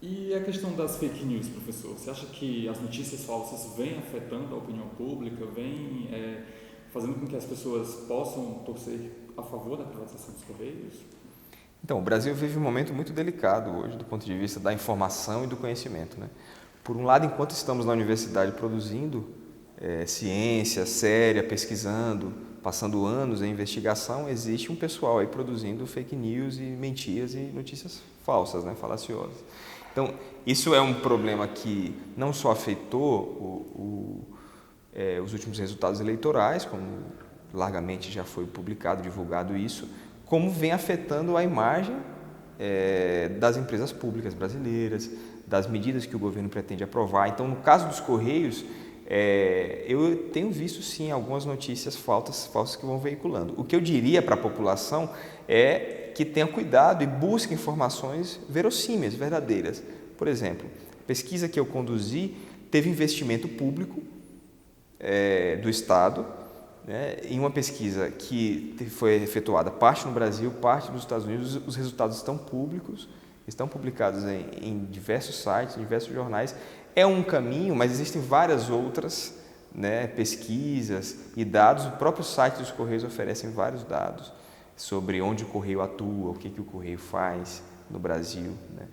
E a questão das fake news, professor? Você acha que as notícias falsas vêm afetando a opinião pública, vêm fazendo com que as pessoas possam torcer a favor da privatização dos Correios? Então, o Brasil vive um momento muito delicado hoje do ponto de vista da informação e do conhecimento, né? Por um lado, enquanto estamos na universidade produzindo ciência séria, pesquisando, passando anos em investigação, existe um pessoal aí produzindo fake news e mentiras e notícias falsas, né? Falaciosas. Então, isso é um problema que não só afetou os últimos resultados eleitorais, como largamente já foi publicado, divulgado isso, como vem afetando a imagem das empresas públicas brasileiras, das medidas que o governo pretende aprovar. Então, no caso dos Correios, eu tenho visto sim algumas notícias falsas que vão veiculando. O que eu diria para a população é que tenha cuidado e busque informações verossímeis, verdadeiras. Por exemplo, a pesquisa que eu conduzi teve investimento público do Estado, né, em uma pesquisa que foi efetuada parte no Brasil, parte nos Estados Unidos. Os resultados estão públicos, estão publicados em diversos sites, em diversos jornais. É um caminho, mas existem várias outras, né, pesquisas e dados. O próprio site dos Correios oferece vários dados sobre onde o Correio atua, o que o Correio faz no Brasil, né?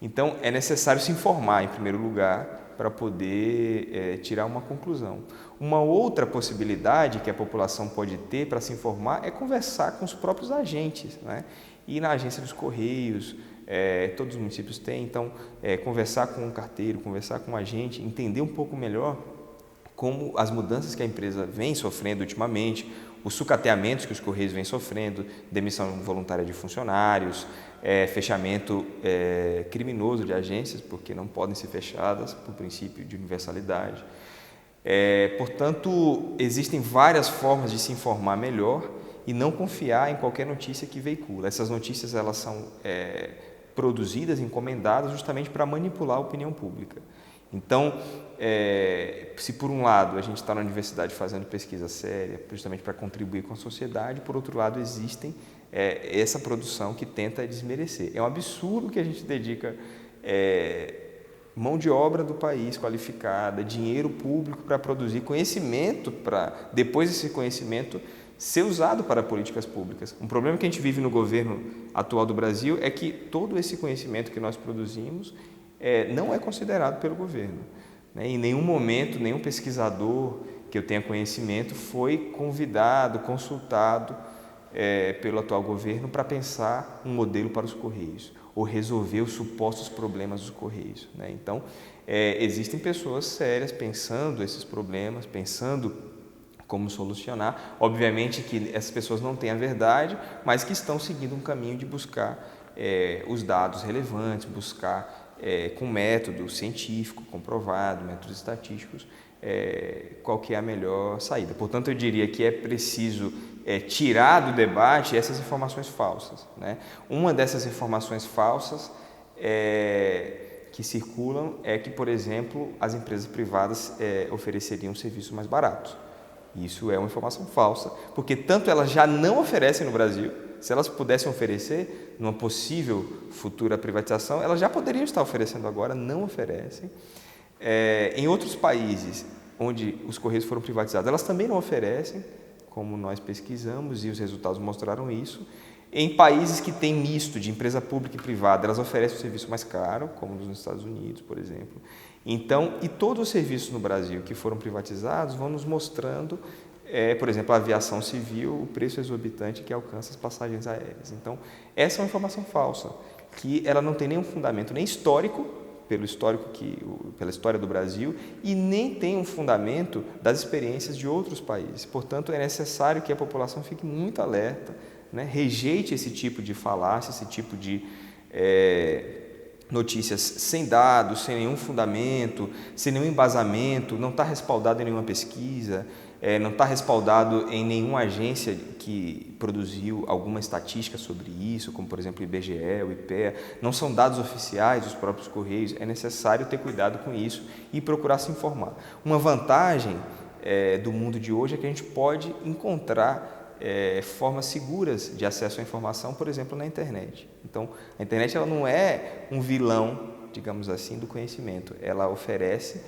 Então, é necessário se informar, em primeiro lugar, para poder tirar uma conclusão. Uma outra possibilidade que a população pode ter para se informar é conversar com os próprios agentes, né? Ir na agência dos Correios, todos os municípios têm, então, conversar com um carteiro, conversar com um agente, entender um pouco melhor como as mudanças que a empresa vem sofrendo ultimamente, os sucateamentos que os Correios vêm sofrendo, demissão voluntária de funcionários, fechamento criminoso de agências, porque não podem ser fechadas por princípio de universalidade. Portanto, existem várias formas de se informar melhor e não confiar em qualquer notícia que veicula. Essas notícias elas são produzidas, encomendadas justamente para manipular a opinião pública. Então, se por um lado a gente está na universidade fazendo pesquisa séria, justamente para contribuir com a sociedade, por outro lado existem essa produção que tenta desmerecer. É um absurdo que a gente dedica mão de obra do país qualificada, dinheiro público para produzir conhecimento, para depois esse conhecimento ser usado para políticas públicas. Um problema que a gente vive no governo atual do Brasil é que todo esse conhecimento que nós produzimos não é considerado pelo governo, né? Em nenhum momento, nenhum pesquisador que eu tenha conhecimento foi convidado, consultado pelo atual governo para pensar um modelo para os Correios ou resolver os supostos problemas dos Correios, né? Então, existem pessoas sérias pensando esses problemas, pensando como solucionar. Obviamente que essas pessoas não têm a verdade, mas que estão seguindo um caminho de buscar os dados relevantes, buscar com método científico comprovado, métodos estatísticos, qual que é a melhor saída. Portanto, eu diria que é preciso tirar do debate essas informações falsas, né? Uma dessas informações falsas que circulam é que, por exemplo, as empresas privadas ofereceriam serviços mais baratos. Isso é uma informação falsa, porque tanto elas já não oferecem no Brasil. Se elas pudessem oferecer numa possível futura privatização, elas já poderiam estar oferecendo agora, não oferecem. Em outros países onde os Correios foram privatizados, elas também não oferecem, como nós pesquisamos e os resultados mostraram isso. Em países que têm misto de empresa pública e privada, elas oferecem um serviço mais caro, como nos Estados Unidos, por exemplo. Então, e todos os serviços no Brasil que foram privatizados vão nos mostrando, por exemplo, a aviação civil, o preço exorbitante que alcança as passagens aéreas. Então, essa é uma informação falsa, que ela não tem nenhum fundamento nem histórico, pela história do Brasil, e nem tem um fundamento das experiências de outros países. Portanto, é necessário que a população fique muito alerta, né? Rejeite esse tipo de falácia, esse tipo de notícias sem dados, sem nenhum fundamento, sem nenhum embasamento, não está respaldado em nenhuma pesquisa, não está respaldado em nenhuma agência que produziu alguma estatística sobre isso, como por exemplo o IBGE, o IPEA. Não são dados oficiais dos próprios Correios. É necessário ter cuidado com isso e procurar se informar. Uma vantagem do mundo de hoje é que a gente pode encontrar formas seguras de acesso à informação, por exemplo, na internet. Então, a internet ela não é um vilão digamos assim, do conhecimento. Ela oferece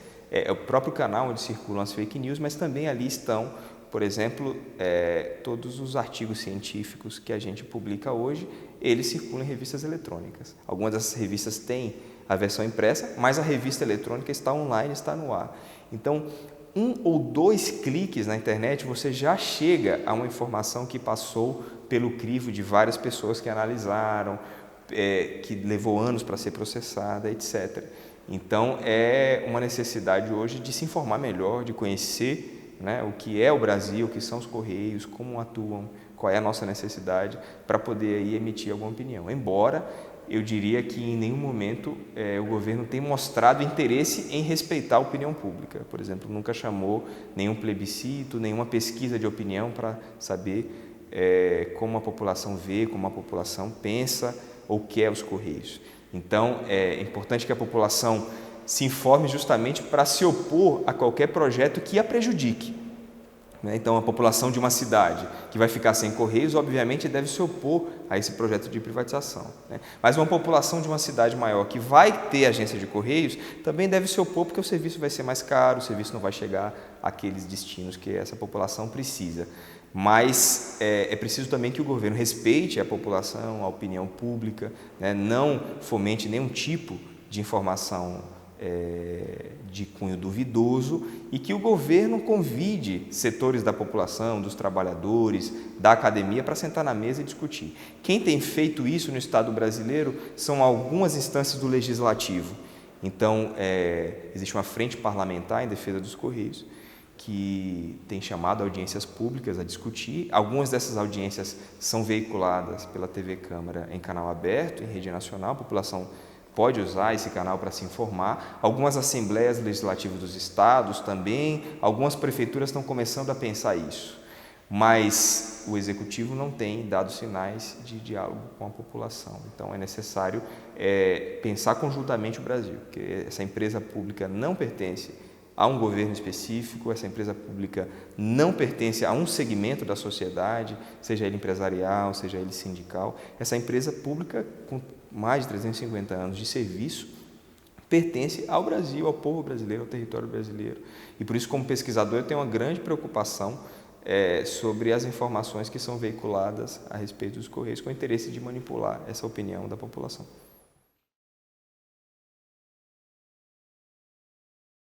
o próprio canal onde circulam as fake news, mas também ali estão, por exemplo, todos os artigos científicos que a gente publica hoje, eles circulam em revistas eletrônicas. Algumas dessas revistas têm a versão impressa, mas a revista eletrônica está online, está no ar. Então, 1 ou 2 cliques na internet, você já chega a uma informação que passou pelo crivo de várias pessoas que analisaram, que levou anos para ser processada, etc. Então, é uma necessidade hoje de se informar melhor, de conhecer, né, o que é o Brasil, o que são os Correios, como atuam, qual é a nossa necessidade, para poder aí emitir alguma opinião. Embora eu diria que em nenhum momento o governo tem mostrado interesse em respeitar a opinião pública. Por exemplo, nunca chamou nenhum plebiscito, nenhuma pesquisa de opinião para saber como a população vê, como a população pensa ou quer os Correios. Então, é importante que a população se informe justamente para se opor a qualquer projeto que a prejudique. Então, a população de uma cidade que vai ficar sem Correios, obviamente, deve se opor a esse projeto de privatização. Mas uma população de uma cidade maior que vai ter agência de Correios, também deve se opor porque o serviço vai ser mais caro, o serviço não vai chegar àqueles destinos que essa população precisa. Mas é preciso também que o governo respeite a população, a opinião pública, não fomente nenhum tipo de informação de cunho duvidoso e que o governo convide setores da população, dos trabalhadores, da academia para sentar na mesa e discutir. Quem tem feito isso no Estado brasileiro são algumas instâncias do Legislativo. Então, existe uma frente parlamentar em defesa dos Correios que tem chamado audiências públicas a discutir. Algumas dessas audiências são veiculadas pela TV Câmara em canal aberto, em rede nacional, a população pode usar esse canal para se informar. Algumas assembleias legislativas dos estados também, algumas prefeituras estão começando a pensar isso, mas o executivo não tem dado sinais de diálogo com a população. Então é necessário pensar conjuntamente o Brasil, porque essa empresa pública não pertence a um governo específico, essa empresa pública não pertence a um segmento da sociedade, seja ele empresarial, seja ele sindical. Essa empresa pública, com mais de 350 anos de serviço, pertence ao Brasil, ao povo brasileiro, ao território brasileiro. E por isso, como pesquisador, eu tenho uma grande preocupação sobre as informações que são veiculadas a respeito dos Correios, com o interesse de manipular essa opinião da população.